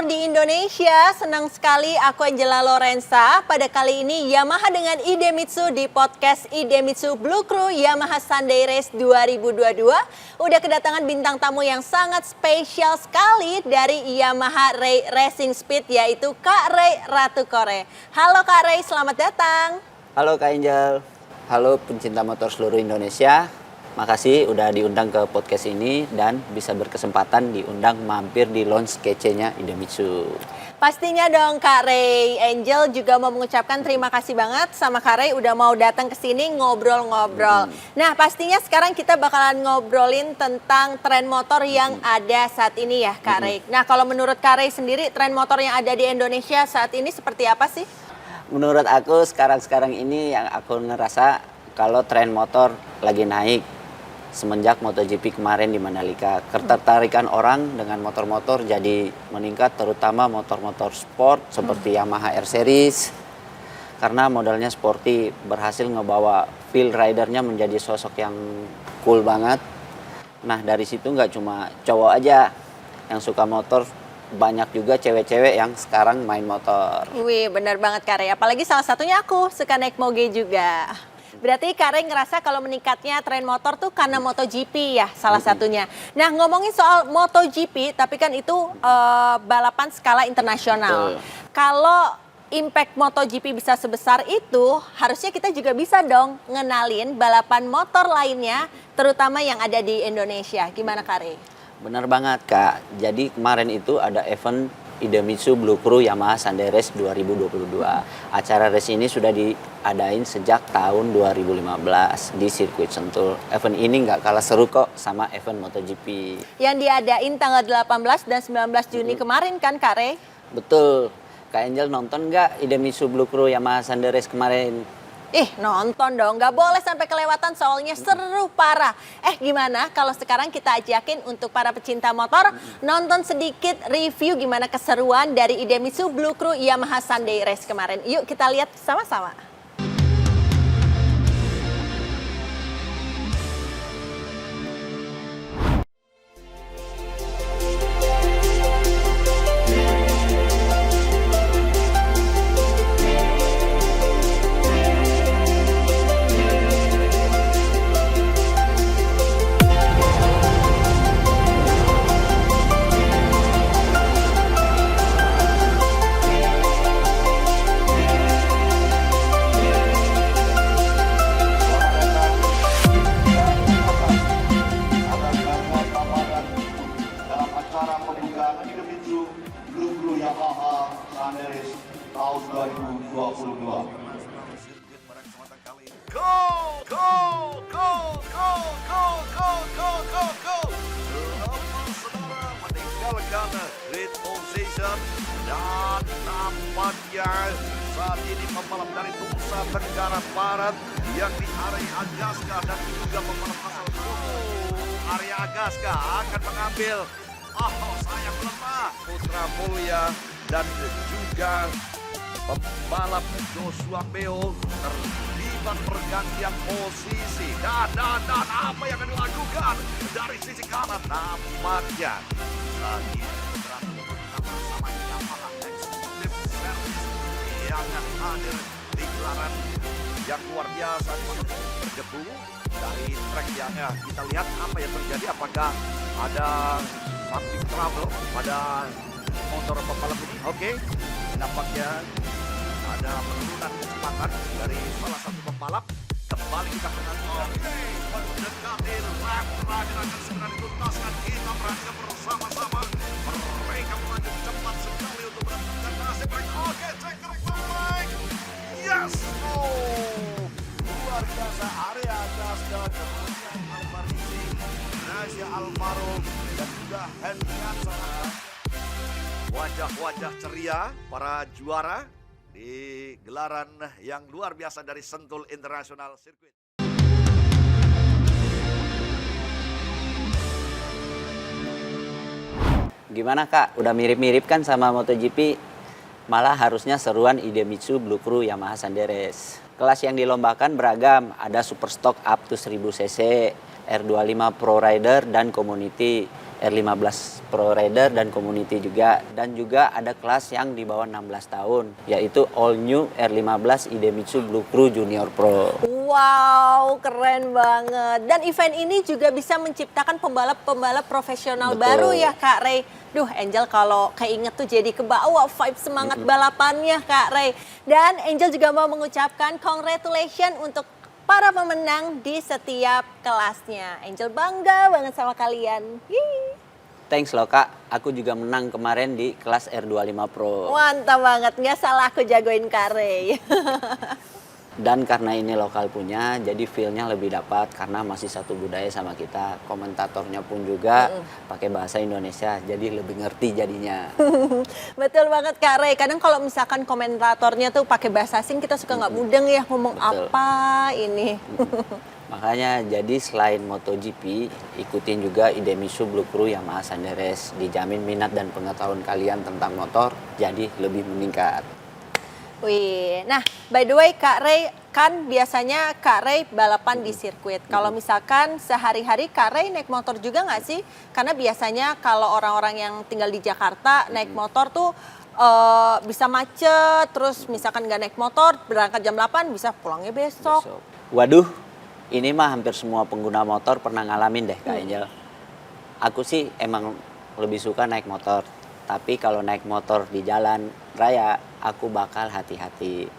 motor di Indonesia. Senang sekali aku Angela Lorenza. Pada kali ini Yamaha dengan Idemitsu di podcast Idemitsu Blue Crew Yamaha Sunday Race 2022. Udah kedatangan bintang tamu yang sangat spesial sekali dari Yamaha Ray Racing Speed, yaitu Kak Ray Ratu Kore. Halo Kak Ray, selamat datang. Halo Kak Angel, halo pencinta motor seluruh Indonesia. Makasih udah diundang ke podcast ini dan bisa berkesempatan diundang mampir di launch kece-nya Idemitsu. Pastinya dong Kak Ray. Angel juga mau mengucapkan terima kasih banget sama Kak Ray udah mau datang ke sini ngobrol-ngobrol. Nah, pastinya sekarang kita bakalan ngobrolin tentang tren motor yang ada saat ini ya Kak Ray. Nah, kalau menurut Kak Ray sendiri tren motor yang ada di Indonesia saat ini seperti apa sih? Menurut aku sekarang ini yang aku ngerasa kalau tren motor lagi naik. Semenjak MotoGP kemarin di Mandalika, ketertarikan orang dengan motor-motor jadi meningkat, terutama motor-motor sport seperti Yamaha R Series. Karena modelnya sporty, berhasil ngebawa feel ridernya menjadi sosok yang cool banget. Nah dari situ nggak cuma cowok aja yang suka motor, banyak juga cewek-cewek yang sekarang main motor. Wih, benar banget Kak Ray. Apalagi salah satunya aku suka naik moge juga. Berarti Kak Ray ngerasa kalau meningkatnya tren motor tuh karena MotoGP ya salah satunya. Nah ngomongin soal MotoGP, tapi kan itu balapan skala internasional. Kalau impact MotoGP bisa sebesar itu, harusnya kita juga bisa dong ngenalin balapan motor lainnya, terutama yang ada di Indonesia. Gimana Kak Ray? Benar banget Kak, jadi kemarin itu ada event Idemitsu Blue Crew Yamaha Sunday Race 2022. Acara race ini sudah diadain sejak tahun 2015 di sirkuit Sentul. Event ini nggak kalah seru kok sama event MotoGP. Yang diadain tanggal 18 dan 19 Juni kemarin kan Kak Ray? Betul. Kak Angel nonton nggak Idemitsu Blue Crew Yamaha Sunday Race kemarin? Nonton dong, nggak boleh sampai kelewatan soalnya seru parah. Gimana kalau sekarang kita ajakin untuk para pecinta motor nonton sedikit review gimana keseruan dari Idemitsu Blue Crew Yamaha Sunday Race kemarin. Yuk kita lihat sama-sama. Great position dan nampaknya saat ini pembalap dari Nusa Tenggara Barat yakni Arya Agaska dan juga pembalap asal Arya Agaska akan mengambil sayang lemah Putra Mulia dan juga pembalap Joshua Beo terlibat pergantian posisi dan apa yang akan dilakukan dari sisi kanan nampaknya lagi bersama Yamaha Exclusive Service yang hadir di gelaran yang luar biasa berdebu dari trek yang kita lihat apa yang terjadi, apakah ada something trouble pada motor pembalap ini. Oke, nampaknya ada penurunan kecepatan dari salah satu pembalap. Kembali kita menonton. Mendekati lap terakhir akan segera dituntaskan. Kita berangkat bersama-sama. Mereka melaju cepat sekali untuk mendapatkan nasib baik. Oke, cek rekam baik. Yes! Luar biasa Arya Agaska, kemudian Alvarisi, Gracia Alvaro, dan juga Hendriansa. Wajah-wajah ceria para juara di gelaran yang luar biasa dari Sentul International Circuit. Gimana Kak? Udah mirip-mirip kan sama MotoGP? Malah harusnya seruan Idemitsu Blue Crew Yamaha Sunday Race. Kelas yang dilombakan beragam, ada super stock up to 1000 cc, R25 Pro Rider dan Community. R15 Pro Rider dan Community juga. Dan juga ada kelas yang di bawah 16 tahun, yaitu All New R15 Idemitsu Blue Crew Junior Pro. Wow, keren banget. Dan event ini juga bisa menciptakan pembalap-pembalap profesional Betul. baru ya Kak Ray. Duh, Angel kalau keinget tuh jadi kebawa vibe semangat balapannya Kak Ray. Dan Angel juga mau mengucapkan congratulations untuk para pemenang di setiap kelasnya. Angel bangga banget sama kalian. Yeay. Thanks loh Kak, aku juga menang kemarin di kelas R25 Pro. Mantap banget, nggak salah aku jagoin Kak Ray. Dan karena ini lokal punya, jadi feel-nya lebih dapat karena masih satu budaya sama kita. Komentatornya pun juga pakai bahasa Indonesia, jadi lebih ngerti jadinya. Betul banget Kak Ray. Kadang kalau misalkan komentatornya tuh pakai bahasa asing, kita suka nggak mudeng ya ngomong Betul. apa ini. Makanya jadi selain MotoGP, ikutin juga Idemitsu Blue Crew Yamaha Sanderes. Dijamin minat dan pengetahuan kalian tentang motor jadi lebih meningkat. Wih, nah by the way Kak Ray, kan biasanya Kak Ray balapan di sirkuit. Kalau misalkan sehari-hari Kak Ray naik motor juga nggak sih? Karena biasanya kalau orang-orang yang tinggal di Jakarta naik motor tuh bisa macet, terus misalkan nggak naik motor berangkat jam 8 bisa pulangnya besok. Waduh, ini mah hampir semua pengguna motor pernah ngalamin deh Kak Angel. Aku sih emang lebih suka naik motor. Tapi kalau naik motor di jalan raya, aku bakal hati-hati.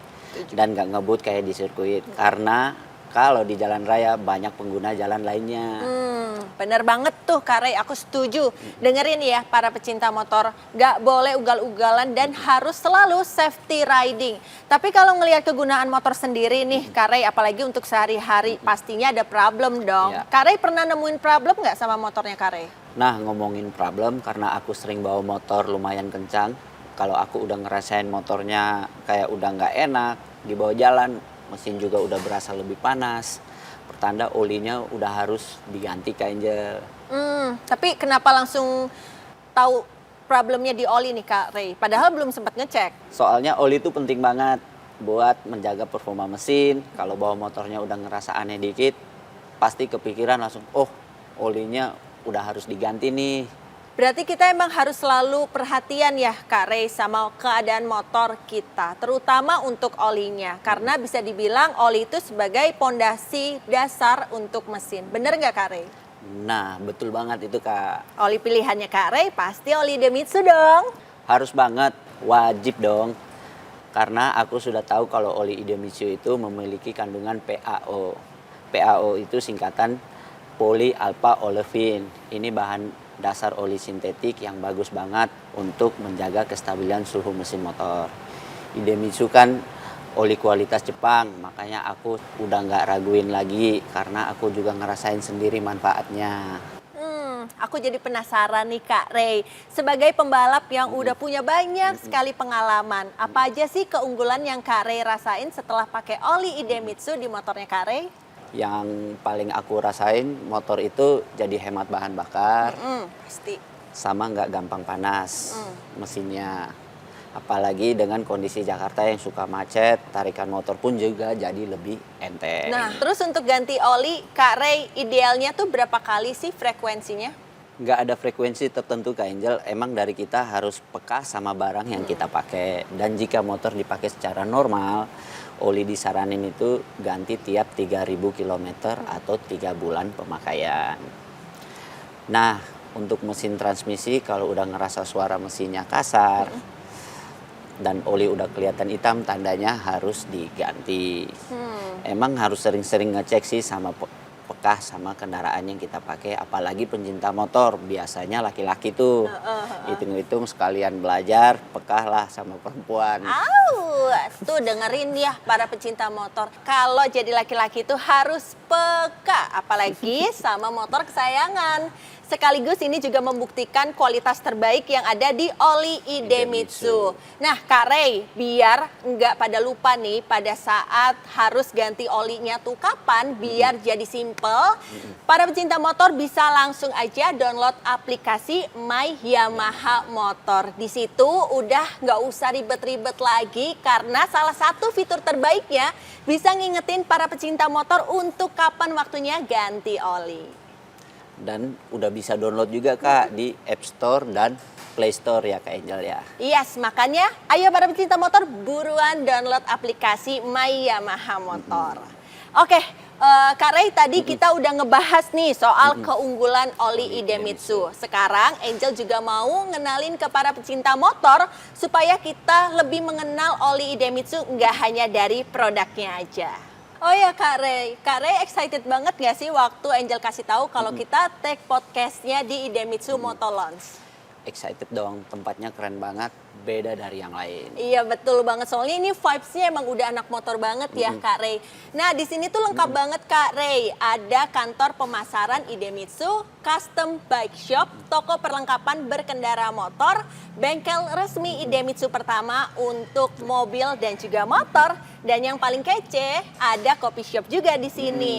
Dan gak ngebut kayak di sirkuit. Karena kalau di jalan raya banyak pengguna jalan lainnya. Bener banget tuh Kak Ray, aku setuju. Dengerin ya para pecinta motor, gak boleh ugal-ugalan dan harus selalu safety riding. Tapi kalau ngelihat kegunaan motor sendiri nih Kak Ray, apalagi untuk sehari-hari, pastinya ada problem dong. Iya. Kak Ray pernah nemuin problem gak sama motornya Kak Ray? Nah, ngomongin problem, karena aku sering bawa motor lumayan kencang. Kalau aku udah ngerasain motornya kayak udah nggak enak, dibawa jalan, mesin juga udah berasa lebih panas. Pertanda olinya udah harus diganti Kak Angel. Tapi kenapa langsung tahu problemnya di oli nih Kak Ray? Padahal belum sempat ngecek. Soalnya oli itu penting banget buat menjaga performa mesin. Kalau bawa motornya udah ngerasa aneh dikit, pasti kepikiran langsung, oh olinya udah harus diganti nih. Berarti kita emang harus selalu perhatian ya Kak Ray sama keadaan motor kita. Terutama untuk olinya. Karena bisa dibilang oli itu sebagai pondasi dasar untuk mesin. Bener nggak Kak Ray? Nah, betul banget itu Kak. Oli pilihannya Kak Ray pasti oli Idemitsu dong. Harus banget, wajib dong. Karena aku sudah tahu kalau oli Idemitsu itu memiliki kandungan PAO. PAO itu singkatan poly alpha olefin. Ini bahan dasar oli sintetik yang bagus banget untuk menjaga kestabilan suhu mesin motor. Idemitsu kan oli kualitas Jepang, makanya aku udah nggak raguin lagi karena aku juga ngerasain sendiri manfaatnya. Aku jadi penasaran nih Kak Ray. Sebagai pembalap yang udah punya banyak sekali pengalaman, apa aja sih keunggulan yang Kak Ray rasain setelah pakai oli Idemitsu di motornya Kak Ray? Yang paling aku rasain motor itu jadi hemat bahan bakar, Pasti. sama nggak gampang panas mesinnya. Apalagi dengan kondisi Jakarta yang suka macet, tarikan motor pun juga jadi lebih enteng. Nah, terus untuk ganti oli, Kak Ray idealnya tuh berapa kali sih frekuensinya? Nggak ada frekuensi tertentu Kak Angel, emang dari kita harus peka sama barang yang kita pakai. Dan jika motor dipakai secara normal, oli disaranin itu ganti tiap 3.000 km atau 3 bulan pemakaian. Nah, untuk mesin transmisi kalau udah ngerasa suara mesinnya kasar dan oli udah kelihatan hitam, tandanya harus diganti. Emang harus sering-sering ngecek sih sama peka sama kendaraan yang kita pakai, apalagi pencinta motor. Biasanya laki-laki tuh hitung-hitung sekalian belajar, peka lah sama perempuan. Tuh dengerin ya para pecinta motor. Kalau jadi laki-laki tuh harus peka, apalagi sama motor kesayangan. Sekaligus ini juga membuktikan kualitas terbaik yang ada di oli Idemitsu. Nah Kak Ray, biar nggak pada lupa nih pada saat harus ganti olinya tuh kapan, biar jadi simple. Para pecinta motor bisa langsung aja download aplikasi My Yamaha Motor. Di situ udah nggak usah ribet-ribet lagi karena salah satu fitur terbaiknya bisa ngingetin para pecinta motor untuk kapan waktunya ganti oli. Dan udah bisa download juga Kak di App Store dan Play Store ya Kak Angel ya. Yes, makanya ayo para pecinta motor buruan download aplikasi My Yamaha Motor. Oke, Kak Ray tadi kita udah ngebahas nih soal keunggulan oli Idemitsu. Sekarang Angel juga mau ngenalin ke para pecinta motor supaya kita lebih mengenal oli Idemitsu nggak hanya dari produknya aja. Oh ya Kak Ray excited banget gak sih waktu Angel kasih tahu kalau kita take podcastnya di Idemitsu Moto Launch? Excited dong, tempatnya keren banget, beda dari yang lain. Iya betul banget, soalnya ini vibes-nya emang udah anak motor banget ya Kak Ray. Nah di sini tuh lengkap banget Kak Ray, ada kantor pemasaran Idemitsu, custom bike shop, toko perlengkapan berkendara motor, bengkel resmi Idemitsu pertama untuk mobil dan juga motor, dan yang paling kece ada coffee shop juga di sini.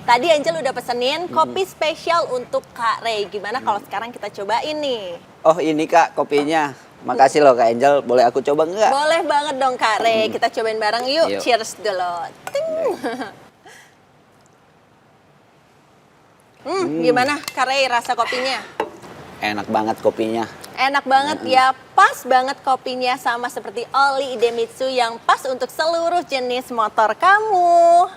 Tadi Angel udah pesenin kopi spesial untuk Kak Ray. Gimana kalau sekarang kita cobain nih? Oh ini Kak kopinya, makasih loh Kak Angel, boleh aku coba nggak? Boleh banget dong Kak Ray, kita cobain bareng yuk. Yuk. Cheers dulu. Ting. Gimana Kak Ray rasa kopinya? Enak banget kopinya. Enak banget ya, pas banget kopinya sama seperti oli Idemitsu yang pas untuk seluruh jenis motor kamu.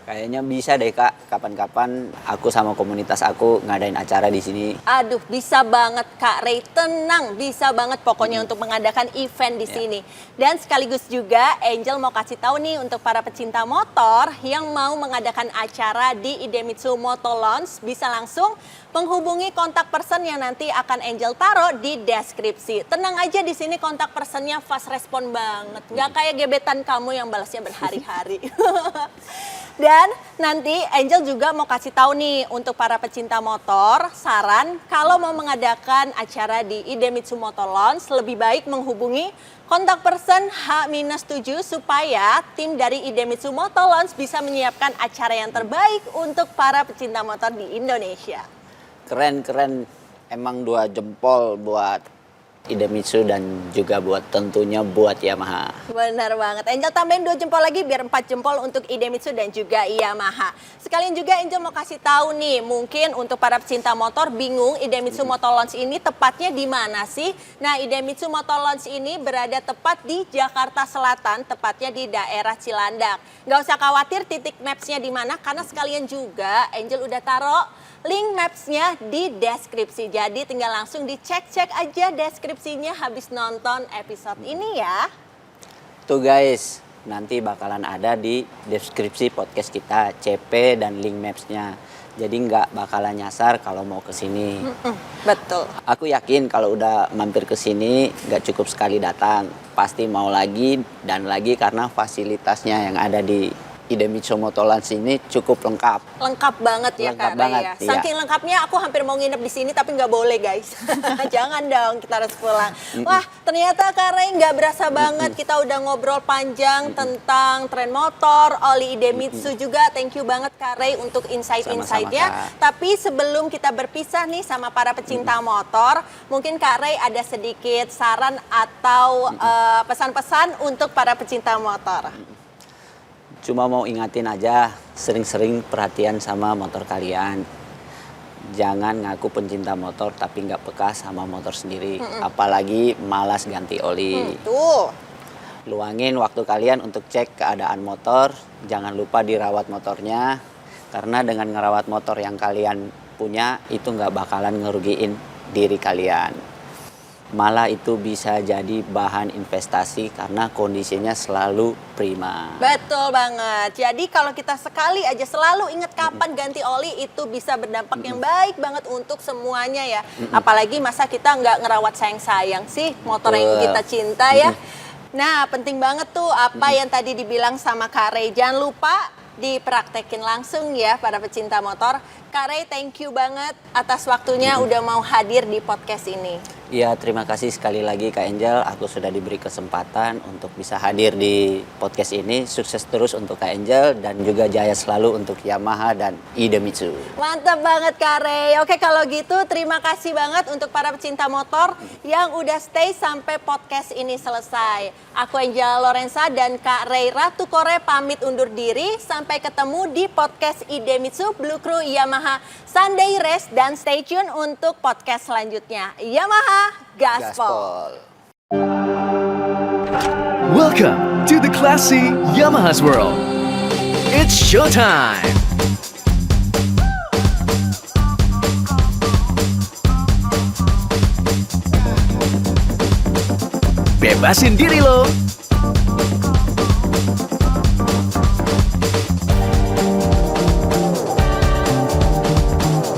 Kayaknya bisa deh Kak, kapan-kapan aku sama komunitas aku ngadain acara di sini. Aduh, bisa banget Kak Ray, tenang, bisa banget pokoknya untuk mengadakan event di sini. Dan sekaligus juga Angel mau kasih tahu nih untuk para pecinta motor yang mau mengadakan acara di Idemitsu Moto Launch, bisa langsung menghubungi kontak person yang nanti akan Angel taruh di deskripsi. Tenang aja di sini kontak personnya fast respon banget, nggak kayak gebetan kamu yang balasnya berhari-hari. Dan nanti Angel juga mau kasih tahu nih untuk para pecinta motor, saran kalau mau mengadakan acara di Idemitsu Moto Launch lebih baik menghubungi kontak person H-7 supaya tim dari Idemitsu Moto Launch bisa menyiapkan acara yang terbaik untuk para pecinta motor di Indonesia. Keren, emang 2 jempol buat Idemitsu dan juga buat tentunya buat Yamaha. Benar banget. Angel tambahin 2 jempol lagi biar 4 jempol untuk Idemitsu dan juga Yamaha. Sekalian juga Angel mau kasih tahu nih, mungkin untuk para pecinta motor bingung Idemitsu Moto Launch ini tepatnya di mana sih? Nah, Idemitsu Moto Launch ini berada tepat di Jakarta Selatan, tepatnya di daerah Cilandak. Nggak usah khawatir titik maps-nya di mana, karena sekalian juga Angel udah taruh link maps-nya di deskripsi. Jadi tinggal langsung dicek-cek aja deskripsinya habis nonton episode ini ya. Tuh guys, nanti bakalan ada di deskripsi podcast kita CP dan link maps-nya. Jadi nggak bakalan nyasar kalau mau ke sini. Betul. Aku yakin kalau udah mampir ke sini nggak cukup sekali datang, pasti mau lagi dan lagi karena fasilitasnya yang ada di Idemitsu Moto Launch ini cukup lengkap. Lengkap banget ya Lengkap Kak banget, Ray ya. iya. Saking lengkapnya aku hampir mau nginep di sini tapi nggak boleh guys. Jangan dong, kita harus pulang. Wah ternyata Kak Ray nggak berasa banget kita udah ngobrol panjang tentang tren motor, oli Idemitsu juga. Thank you banget Kak Ray untuk insight-insightnya. Sama-sama, Kak. Tapi sebelum kita berpisah nih sama para pecinta motor, mungkin Kak Ray ada sedikit saran atau pesan-pesan untuk para pecinta motor. Cuma mau ingatin aja, sering-sering perhatian sama motor kalian. Jangan ngaku pencinta motor tapi nggak peka sama motor sendiri. Apalagi malas ganti oli. Tuh. Luangin waktu kalian untuk cek keadaan motor. Jangan lupa dirawat motornya. Karena dengan ngerawat motor yang kalian punya, itu nggak bakalan ngerugiin diri kalian. malah itu bisa jadi bahan investasi karena kondisinya selalu prima. Betul banget. Jadi kalau kita sekali aja selalu ingat kapan ganti oli, itu bisa berdampak yang baik banget untuk semuanya ya. Apalagi masa kita nggak ngerawat sayang-sayang sih motor yang kita cinta ya. Nah, penting banget tuh apa yang tadi dibilang sama Kak Ray. Jangan lupa dipraktekin langsung ya para pecinta motor. Kak Ray, thank you banget atas waktunya udah mau hadir di podcast ini. Ya, terima kasih sekali lagi Kak Angel. Aku sudah diberi kesempatan untuk bisa hadir di podcast ini. Sukses terus untuk Kak Angel dan juga jaya selalu untuk Yamaha dan Idemitsu. Mantap banget Kak Ray. Oke, kalau gitu terima kasih banget untuk para pecinta motor yang udah stay sampai podcast ini selesai. Aku Angela Lorenza dan Kak Ray Ratu Kore pamit undur diri. Sampai ketemu di podcast Idemitsu Blue Crew Yamaha Sunday Race dan stay tune untuk podcast selanjutnya. Yamaha Gaspol. Welcome to the classy Yamaha's world. It's showtime! Bebasin diri lo!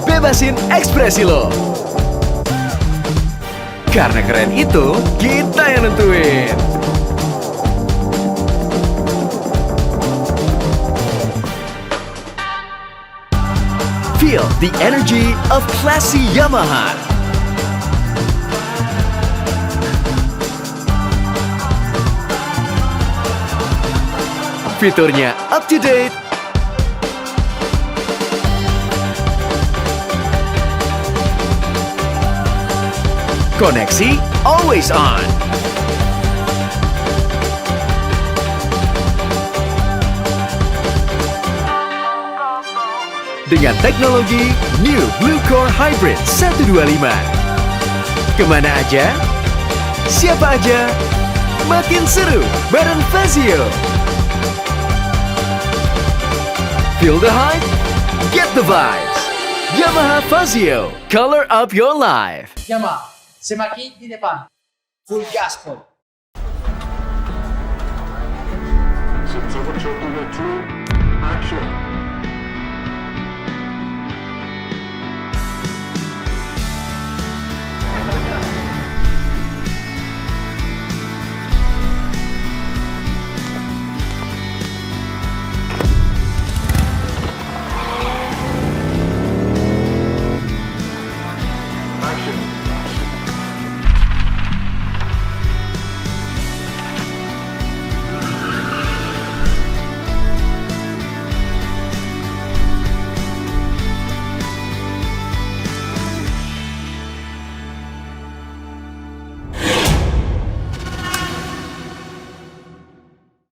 Bebasin ekspresi lo! Karena keren itu, kita yang nentuin. Feel the energy of classy Yamaha. Fiturnya up to date. Koneksi always on. Dengan teknologi New Blue Core Hybrid 125. Kemana aja, siapa aja, makin seru bareng Fazio. Feel the hype, get the vibes. Yamaha Fazio, color up your life. Yamaha, semakin di depan. Full gaspol. September 2, action.